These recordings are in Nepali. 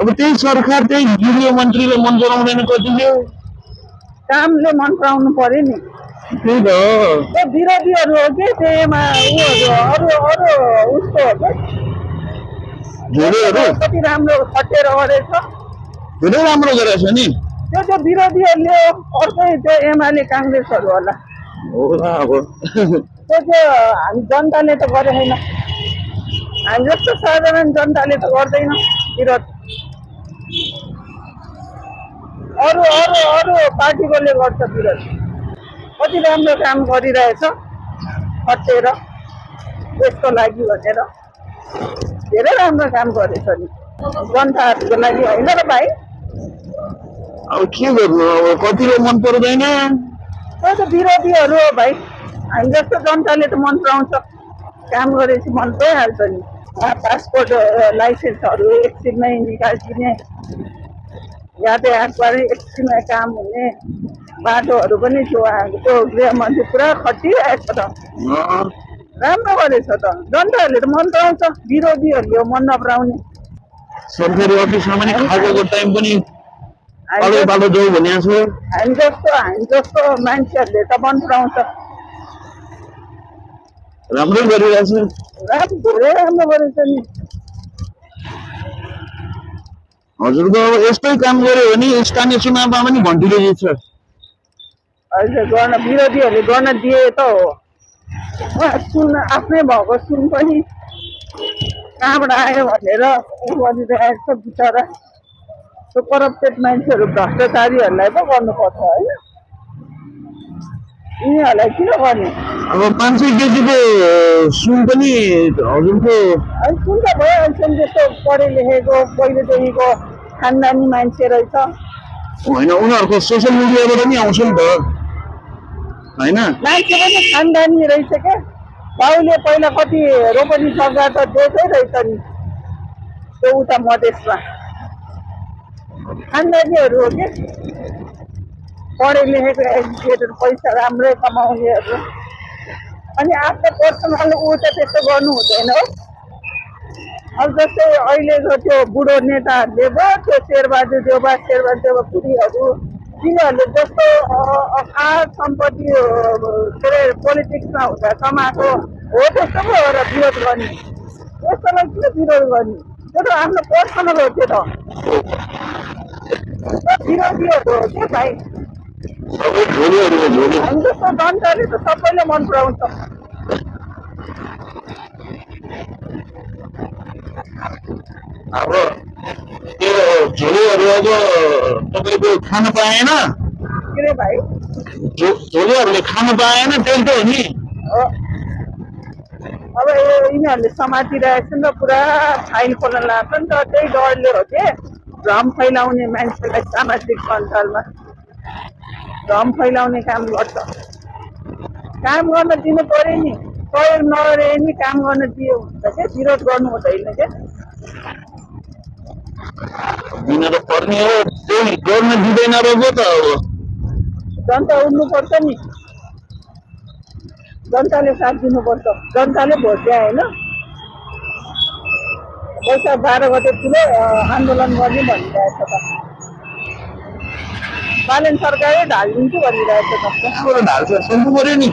अब त्यही सरकार त्यही गृह मन्त्रीले मन पराउँदैन कतिले कामले मन पराउनु पर्यो नि त्यही त त्यो विरोधीहरू हो कि त्यहीमा उहरू अरू अरू उसको हो कि झोलेहरू कति राम्रो खटेर गरेछ धेरै राम्रो गरेछ नि त्यो विरोधीहरूले अर्कै त्यो एमाले काङ्ग्रेसहरू होला होला अब त्यो हामी जनताले त गरे छैन हामी जस्तो साधारण जनताले त गर्दैन विरोध अरू अरू अरू पार्टीकोले गर्छ विरोध कति राम्रो काम गरिरहेछ खटेर देशको लागि भनेर धेरै राम्रो काम गरेछ नि जनताहरूको लागि होइन र भाइ अब के गर्नु अब कतिले मन पर्दैन त्यो त विरोधीहरू हो भाइ हामी जस्तो जनताले त मन पराउँछ काम गरेपछि मन परिहाल्छ नि पासपोर्ट लाइसेन्सहरू एकछिनमै निकालिदिने यातायातबाटै एकछिनमै काम हुने बाटोहरू पनि त्यो गृहमन्त्री पुरा खटिरहेको छ त राम्रो गरेछ त जनताहरूले त मन पराउँछ विरोधीहरूले मन नपराउने सरकारी अफिसमा पनि खाएको टाइम पनि बाटो जाऊ भनेको छ हामी जस्तो मान्छेहरूले त मन पराउँछ राम्रै गरिरहेछ धेरै राम्रो गरेछ नि हजुरको अब यस्तै काम गर्यो भने स्थानीय चुनावमा पनि घन्टीले जित्छ अहिले गर्न विरोधीहरूले गर्न दिए त हो सुन आफ्नै भएको सुन पनि कहाँबाट आयो भनेर उ गरिरहेको छ बिचरा त्यो करप्टेड मान्छेहरू भ्रष्टाचारीहरूलाई पो गर्नुपर्छ होइन यिनीहरूलाई किन गर्ने अब 500 केजीको सुन पनि हजुरको सुन त भयो अहिलेसम्म त्यस्तो पढे लेखेको पहिलेदेखिको खानदानी मान्छे रहेछ होइन उनीहरूको सोसियल मिडियाबाट पनि आउँछ नि त होइन मान्छे पनि खानदानी रहेछ क्या बाउले पहिला कति रोपनी जग्गा त दिएकै रहेछ नि त्यो उता मधेसमा खानदानीहरू हो कि पढे लेखेको एजुकेटेड पैसा राम्रै कमाउनेहरू अनि आफ्नो पर्सनल ऊ त त्यस्तो गर्नु हुँदैन हो अब जस्तै अहिलेको त्यो बुढो नेताहरूले भयो त्यो शेरबहादुर देउवा पुरीहरू तिनीहरूले जस्तो सम्पत्ति के अरे पोलिटिक्समा हुँदा कमाएको हो त्यस्तो पो हो र विरोध गर्ने त्यस्तोलाई किन विरोध गर्ने त्यो त आफ्नो पर्सनल हो त्यो त विरोधीहरू हो क्या भाइ हामी जस्तो जनताले त सबैले मन पराउँछ अब त्यो झोलेहरू अब तपाईँको खान पाएन के रे भाइ झोलेहरूले खान पाएन त्यही त हो नि अब यिनीहरूले समातिरहेको छ नि त पुरा फाइल खोल्न लाग्छ नि त त्यही डरले हो कि भ्रम फैलाउने मान्छेलाई सामाजिक सञ्जालमा भ्रम फैलाउने काम गर्छ काम गर्न दिनु पर्यो नि प्रयोग नगरे नि काम गर्न दियो हुन्छ क्या विरोध गर्नु हुँदैन क्या दिन त पर्ने हो त्यही गर्न दिँदैन रहेछ त अब जनता उठ्नुपर्छ नि जनताले साथ दिनुपर्छ जनताले भोट दिए होइन वैशाख 12 गते ठुलो आन्दोलन गर्ने भनिरहेछ त बालेन सरकारले ढालिदिन्छु भनिरहेछ त कहाँबाट ढाल्छ सुन्नु पर्यो नि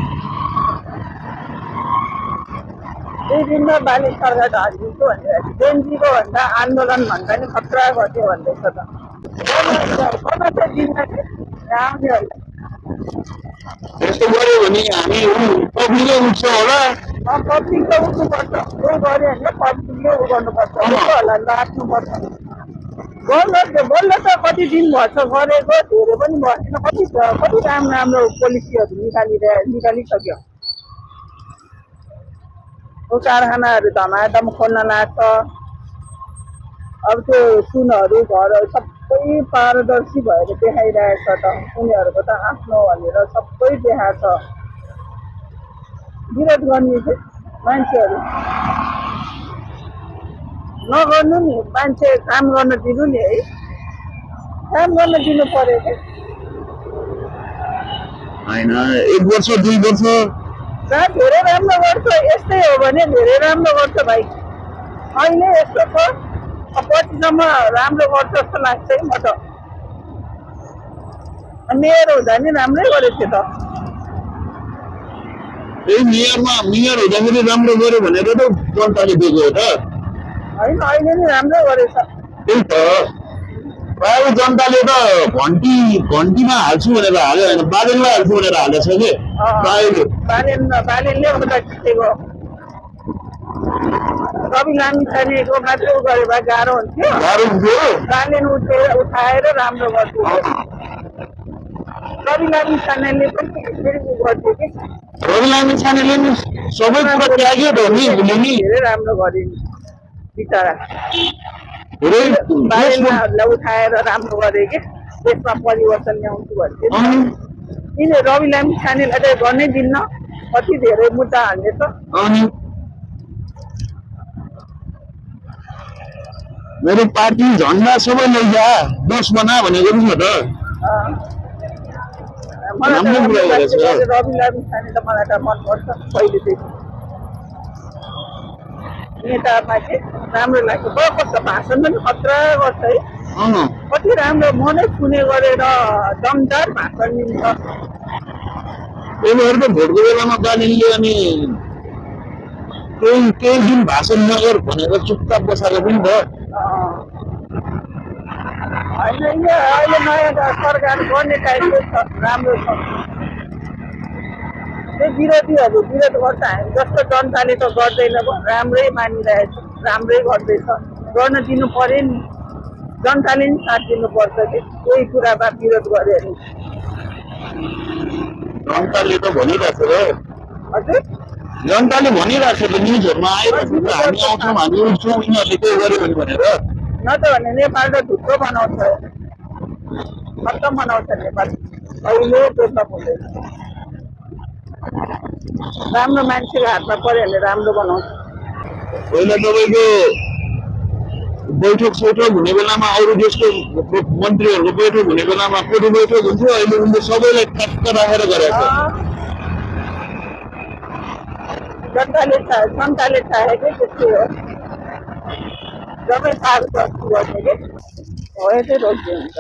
दुई दिनमा बालेन सरकार ढालिदिन्छु भनिरहेछ जेएनजीको भन्दा आन्दोलन भन्दा नि खतरा गर्थ्यो भन्दैछ त गर्न चाहिँ दिन्न आउनेहरूलाई यस्तो गर्यो भने हामी पब्लिकै उठ्छ होला पब्लिक त उठ्नुपर्छ त्यो गऱ्यो भने पब्लिकले उ गर्नुपर्छ होला नाच्नुपर्छ बोल्न त कति दिन भएछ गरेको धेरै पनि भएन कति राम्रो पोलिसीहरू निकालिसक्यो कारखानाहरू धमाधम खोल्न लाग्छ अब त्यो सुनहरू घरहरू सबै पारदर्शी भएर देखाइरहेछ त उनीहरूको त आफ्नो भनेर सबै देखाएको छ विरोध गर्ने मान्छेहरू नगर्नु नि मान्छे काम गर्न दिनु नि है काम गर्न दिनु पर्यो क्या होइन 1 वर्ष 2 वर्ष धेरै राम्रो गर्छ यस्तै हो भने धेरै राम्रो गर्छ भाइ अहिले यस्तो छ पछिसम्म राम्रो गर्छ जस्तो लाग्छ है म त मेयर हुँदा नि राम्रै गरेको थियो त त्यही मेयर हुँदाखेरि राम्रो गर्यो भनेर त जनताले दिएको हो त होइन अहिले नि राम्रै गरेछ त्यही त प्राय जनताले त घन्टीमा हाल्छु भनेर हाल्यो होइन बादलमा हाल्छु भनेर हालेको छ कि प्रायले बालेनले उता खिचेको रवि लामी छानेको मात्रै उ गरे भए गाह्रो हुन्थ्यो गाह्रो हुन्थ्यो बालेन उठाएर राम्रो गर्थ्यो रवि लामी छानेले पनि फेरि उ गर्थ्यो कि रवि लामी छानेले नि सबै कुरा त्याग्यो त नि उसले नि धेरै राम्रो गरे नि बिचरा धेरै बालेनलाई उठाएर राम्रो गरे कि देशमा परिवर्तन ल्याउँछु भन्थ्यो यिनीहरू रवि लामी छानेलाई चाहिँ गर्नै दिन्न कति धेरै मुद्दा हाल्ने त अनि मेरो पार्टी झन्डा सबै लैजा 10 बना भनेको नि त मलाई राम्रो कुरा गरेछ रवि लामी छाने त मलाई त मनपर्छ पहिलेदेखि नेता मान्छे राम्रो लाग्छ कस्तो भाषण पनि खतरा गर्छ है कति राम्रो मनै छुने गरेर दमदार भाषण दिन्छ त्यही भएर त भोटको बेलामा बालिनले अनि केही दिन भाषण नगर भनेर चुपचाप बसाएको पनि त होइन अहिले नयाँ सरकार गर्ने टाइपको छ राम्रो छ त्यो विरोध गर्छ हामी जस्तो जनताले त गर्दैन राम्रै मानिरहेछ राम्रै गर्दैछ गर्न दिनु पर्यो नि जनताले नि साथ दिनुपर्छ कि कोही कुरामा विरोध गर्यो भने जनताले त भनिरहेको छ हजुर जनताले भनिरहेको छ न्युजहरूमा आइरहेको छ हामी आउँछौँ हामी उठ्छौँ यिनीहरूले केही गर्यो भनेर न त भने नेपाल त ढुक्क बनाउँछ खत्तम बनाउँछ नेपाल अहिले डेभलप हुँदैन राम्रो मान्छेको हातमा पर्यो भने राम्रो बनाउँछ पहिला तपाईँको बैठक हुने बेलामा अरू देशको मन्त्रीहरूको बैठक हुने बेलामा कोही बैठक हुन्थ्यो अहिले उनले सबैलाई ठ्याक्क राखेर गरेको छ जनताले चाहेकै त्यस्तै हो जबै साह्रो गर्ने कि हो चाहिँ रोक्दै हुन्छ